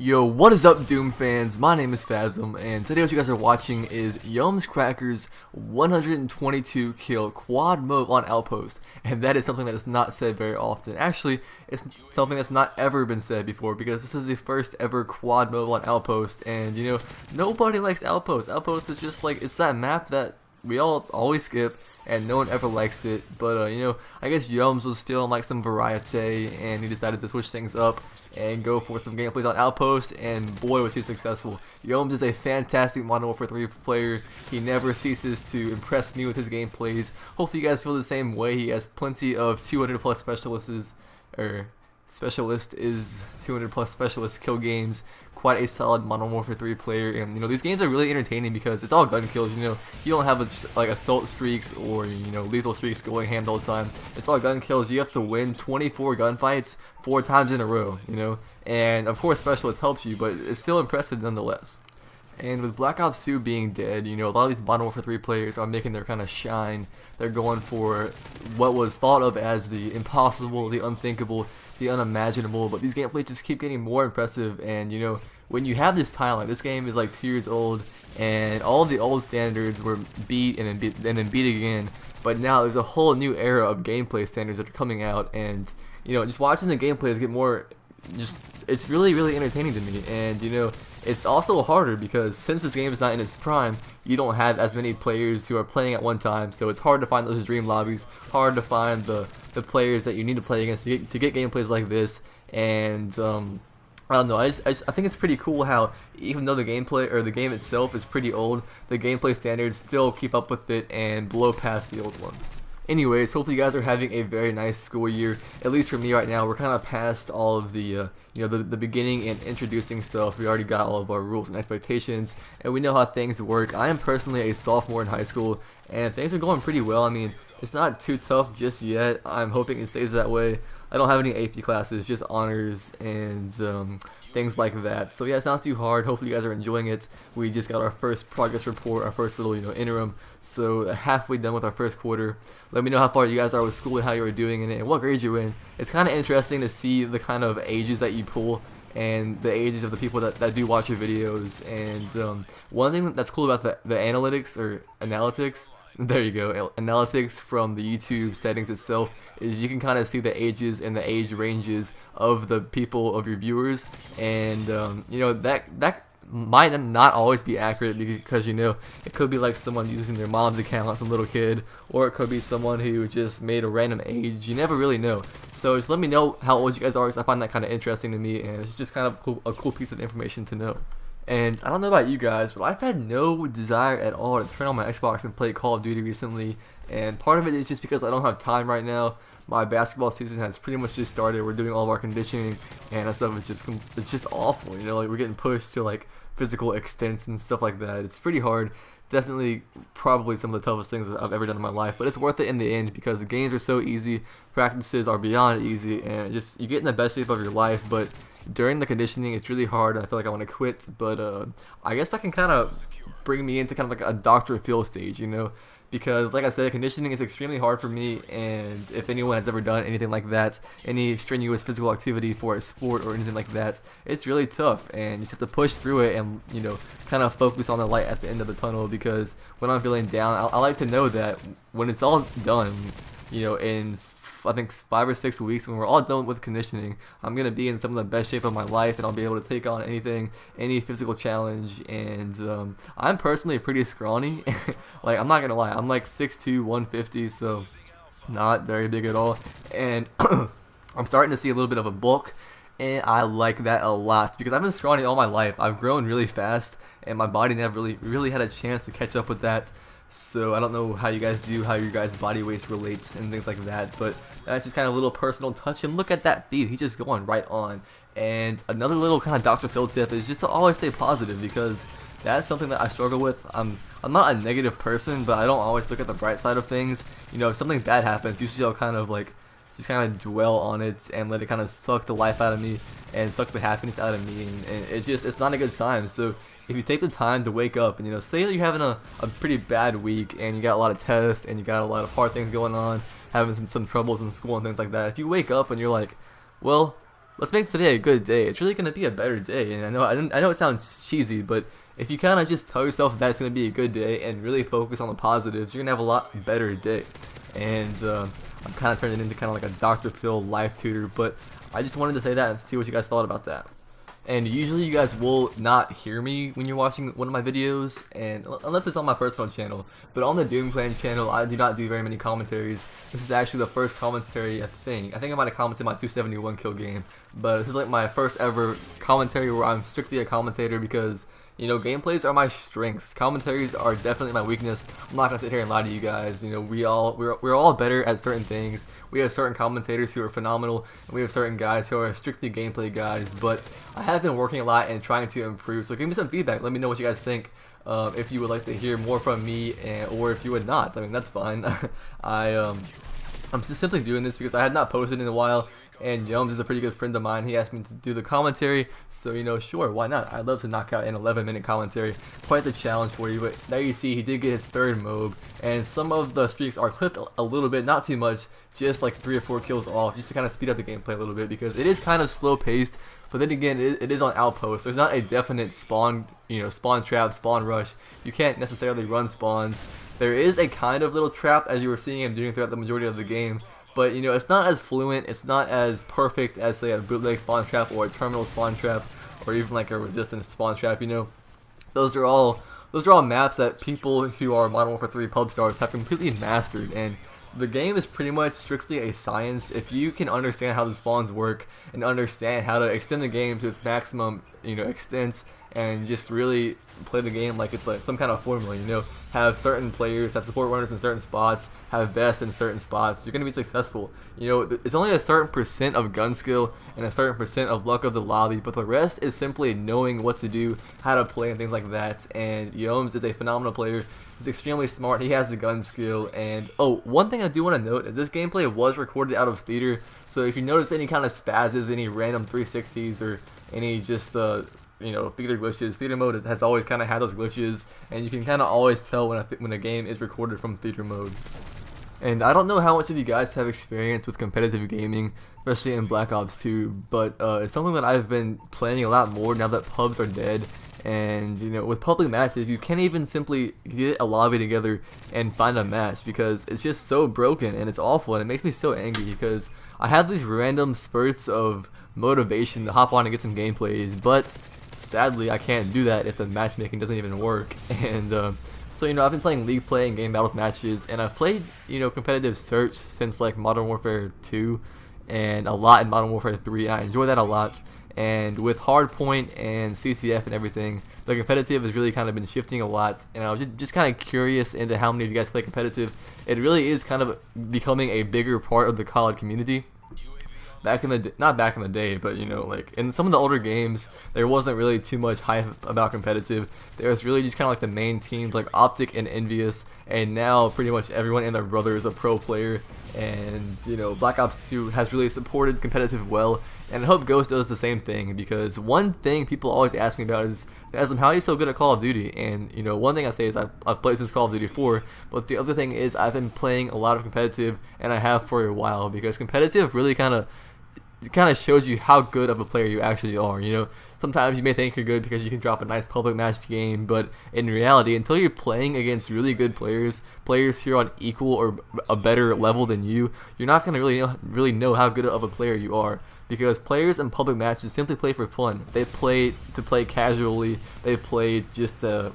Yo, what is up, Doom fans? My name is Phasm, and today what you guys are watching is Crakerz 122 kill quad mode on Outpost, and that is something that is not said very often. Actually, it's something that's not ever been said before, because this is the first ever quad mode on Outpost, and you know, nobody likes Outpost. Outpost is just like, it's that map that we all always skip, and no one ever likes it. But you know, I guess Yums was feeling like some variety, and he decided to switch things up and go for some gameplays on Outpost, and boy was he successful. Yums is a fantastic Modern Warfare 3 player. He never ceases to impress me with his gameplays. Hopefully you guys feel the same way. He has plenty of 200 plus specialist 200 plus specialist kill games. Quite a solid Modern Warfare 3 player, and you know, these games are really entertaining because it's all gun kills. You know, you don't have like assault streaks or, you know, lethal streaks going hand all the time. It's all gun kills. You have to win 24 gunfights 4 times in a row, you know, and of course specialist helps you, but it's still impressive nonetheless. And with Black Ops 2 being dead, you know, a lot of these Modern Warfare 3 players are making their kind of shine. They're going for what was thought of as the impossible, the unthinkable, the unimaginable, but these gameplays just keep getting more impressive. And you know, when you have this talent, this game is like 2 years old, and all the old standards were beat and then beat again, but now there's a whole new era of gameplay standards that are coming out, and you know, just watching the gameplays get more, it's really entertaining to me. And you know, it's also harder because since this game is not in its prime, you don't have as many players who are playing at one time, so it's hard to find those dream lobbies, hard to find the players that you need to play against to get gameplays like this. And I don't know, I think it's pretty cool how even though the gameplay or the game itself is pretty old, the gameplay standards still keep up with it and blow past the old ones. Anyways, hopefully you guys are having a very nice school year. At least for me right now, we're kind of past all of the you know, the beginning and introducing stuff. We already got all of our rules and expectations, and we know how things work. I am personally a sophomore in high school, and things are going pretty well. I mean, it's not too tough just yet. I'm hoping it stays that way. I don't have any AP classes, just honors and things like that. So yeah, it's not too hard. Hopefully you guys are enjoying it. We just got our first progress report, our first little, you know, interim. So halfway done with our first quarter. Let me know how far you guys are with school and how you are doing in it and what grades you're in. It's kind of interesting to see the kind of ages that you pull and the ages of the people that do watch your videos. And one thing that's cool about the analytics or analytics, there you go, analytics from the YouTube settings itself, is you can kind of see the ages and the age ranges of the people, of your viewers. And you know, that might not always be accurate, because you know, it could be like someone using their mom's account, some little kid, or it could be someone who just made a random age. You never really know. So just let me know how old you guys are, because I find that kind of interesting to me, and it's just kind of a cool piece of information to know. And I don't know about you guys, but I've had no desire at all to turn on my Xbox and play Call of Duty recently, and part of it is just because I don't have time right now. My basketball season has pretty much just started. We're doing all of our conditioning, and that stuff is it's just awful. You know, like, we're getting pushed to like physical extents and stuff like that. It's pretty hard. Definitely, probably some of the toughest things that I've ever done in my life, but it's worth it in the end because the games are so easy, practices are beyond easy, and you get in the best shape of your life. But during the conditioning, it's really hard, and I feel like I want to quit. But I guess that can kind of bring me into kind of like a Dr. Phil stage, you know, because like I said, conditioning is extremely hard for me. And if anyone has ever done anything like that, any strenuous physical activity for a sport or anything like that, it's really tough, and you just have to push through it and, you know, kind of focus on the light at the end of the tunnel. Because when I'm feeling down, I like to know that when it's all done, you know, in I think 5 or 6 weeks, when we're all done with conditioning, I'm going to be in some of the best shape of my life, and I'll be able to take on anything, any physical challenge. And I'm personally pretty scrawny. Like, I'm not going to lie, I'm like 6'2", 150, so not very big at all. And I'm starting to see a little bit of a bulk, and I like that a lot because I've been scrawny all my life. I've grown really fast, and my body never really had a chance to catch up with that. So I don't know how you guys do, how your guys' body weights relate and things like that, but that's just kind of a little personal touch. And look at that feed, he's just going right on. And another little kind of Dr. Phil tip is just to always stay positive, because that's something that I struggle with. I'm not a negative person, but I don't always look at the bright side of things. You know, if something bad happens, usually I'll kind of like just kind of dwell on it and let it kind of suck the life out of me and suck the happiness out of me, and it's not a good time. So if you take the time to wake up and, you know, say that you're having a pretty bad week and you got a lot of tests and you got a lot of hard things going on, having some troubles in school and things like that, if you wake up and you're like, well, let's make today a good day. It's really gonna be a better day. And I know it sounds cheesy, but if you kind of just tell yourself that's gonna be a good day and really focus on the positives, you're gonna have a lot better day. And I'm kind of turning it into kind of like a Dr. Phil life tutor, but I just wanted to say that and see what you guys thought about that. And usually you guys will not hear me when you're watching one of my videos, and unless it's on my personal channel. But on the Doom Clan channel, I do not do very many commentaries. This is actually the first commentary I think I might have commented my 271 kill game, but this is like my first ever commentary where I'm strictly a commentator because, you know, gameplays are my strengths. Commentaries are definitely my weakness. I'm not gonna sit here and lie to you guys. You know, we're all better at certain things. We have certain commentators who are phenomenal, and we have certain guys who are strictly gameplay guys. But I have been working a lot and trying to improve. So give me some feedback. Let me know what you guys think. If you would like to hear more from me, or if you would not. I mean, that's fine. I'm just simply doing this because I had not posted in a while. And Jones is a pretty good friend of mine. He asked me to do the commentary, so, you know, sure, why not? I'd love to knock out an 11-minute commentary. Quite the challenge for you, but there you see he did get his third MOAB, and some of the streaks are clipped a little bit, not too much, just like 3 or 4 kills off, just to kind of speed up the gameplay a little bit, because it is kind of slow paced. But then again, it is on Outpost. There's not a definite spawn, you know, spawn trap, spawn rush. You can't necessarily run spawns. There is a kind of little trap, as you were seeing him doing throughout the majority of the game. But, you know, it's not as fluent, it's not as perfect as, say, a bootleg spawn trap or a terminal spawn trap, or even like a resistance spawn trap, you know. Those are all maps that people who are Modern Warfare 3 pub stars have completely mastered, and the game is pretty much strictly a science. If you can understand how the spawns work and understand how to extend the game to its maximum, you know, extent, and just really play the game like it's like some kind of formula, you know, have certain players, have support runners in certain spots, have best in certain spots, you're going to be successful. You know, it's only a certain percent of gun skill and a certain percent of luck of the lobby, but the rest is simply knowing what to do, how to play, and things like that. And Yomes is a phenomenal player. He's extremely smart, he has the gun skill. And oh, one thing I do want to note is this gameplay was recorded out of theater, so if you notice any kind of spazzes, any random 360s, or any just you know, theater glitches, theater mode has always kind of had those glitches, and you can kind of always tell when a game is recorded from theater mode. And I don't know how much of you guys have experience with competitive gaming, especially in Black Ops 2, but it's something that I've been playing a lot more now that pubs are dead. And, you know, with public matches, you can't even simply get a lobby together and find a match because it's just so broken and it's awful, and it makes me so angry because I have these random spurts of motivation to hop on and get some gameplays, but sadly I can't do that if the matchmaking doesn't even work. And so, you know, I've been playing League Play and Game Battles matches, and I've played, you know, competitive search since like Modern Warfare 2 and a lot in Modern Warfare 3, and I enjoy that a lot. And with Hardpoint and CCF and everything, the competitive has really kind of been shifting a lot, and I was just kind of curious into how many of you guys play competitive. It really is kind of becoming a bigger part of the COD community. Back in the not back in the day, but, you know, like in some of the older games, there wasn't really too much hype about competitive. There was really just kind of like the main teams like Optic and Envious, and now pretty much everyone and their brother is a pro player. And, you know, Black Ops 2 has really supported competitive well, and I hope Ghost does the same thing, because one thing people always ask me about is, how are you so good at Call of Duty? And, you know, one thing I say is I've played since Call of Duty 4, but the other thing is I've been playing a lot of competitive, and I have for a while, because competitive really kind of shows you how good of a player you actually are. You know, sometimes you may think you're good because you can drop a nice public match game, but in reality, until you're playing against really good players who are on equal or a better level than you, you're not going to really know how good of a player you are. Because players in public matches simply play for fun. They play to play casually. They play just to,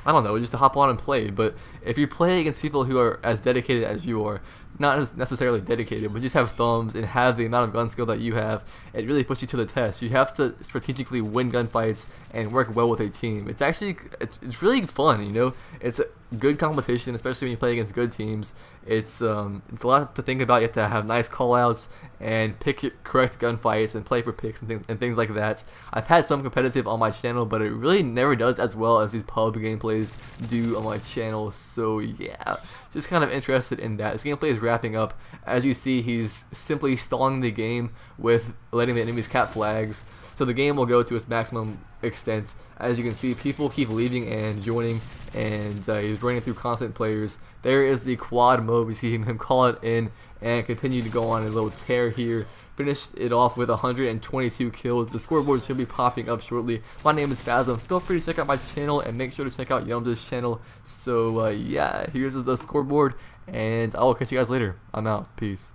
I don't know, just to hop on and play. But if you play against people who are as dedicated as you are, not as necessarily dedicated, but just have thumbs and have the amount of gun skill that you have, it really puts you to the test. You have to strategically win gunfights and work well with a team. It's actually, it's really fun, you know. It's a good competition, especially when you play against good teams. It's a lot to think about. You have to have nice callouts and pick your correct gunfights and play for picks and things like that. I've had some competitive on my channel, but it really never does as well as these pub gameplays do on my channel. So yeah, just kind of interested in that. This gameplay is wrapping up. As you see, he's simply stalling the game with letting the enemies cap flags. So the game will go to its maximum extent. As you can see, people keep leaving and joining, and he's running through constant players. There is the quad mode. We see him call it in and continue to go on a little tear here. Finished it off with 122 kills. The scoreboard should be popping up shortly. My name is Phasm. Feel free to check out my channel and make sure to check out Yums' channel. So yeah, here's the scoreboard, and I will catch you guys later. I'm out. Peace.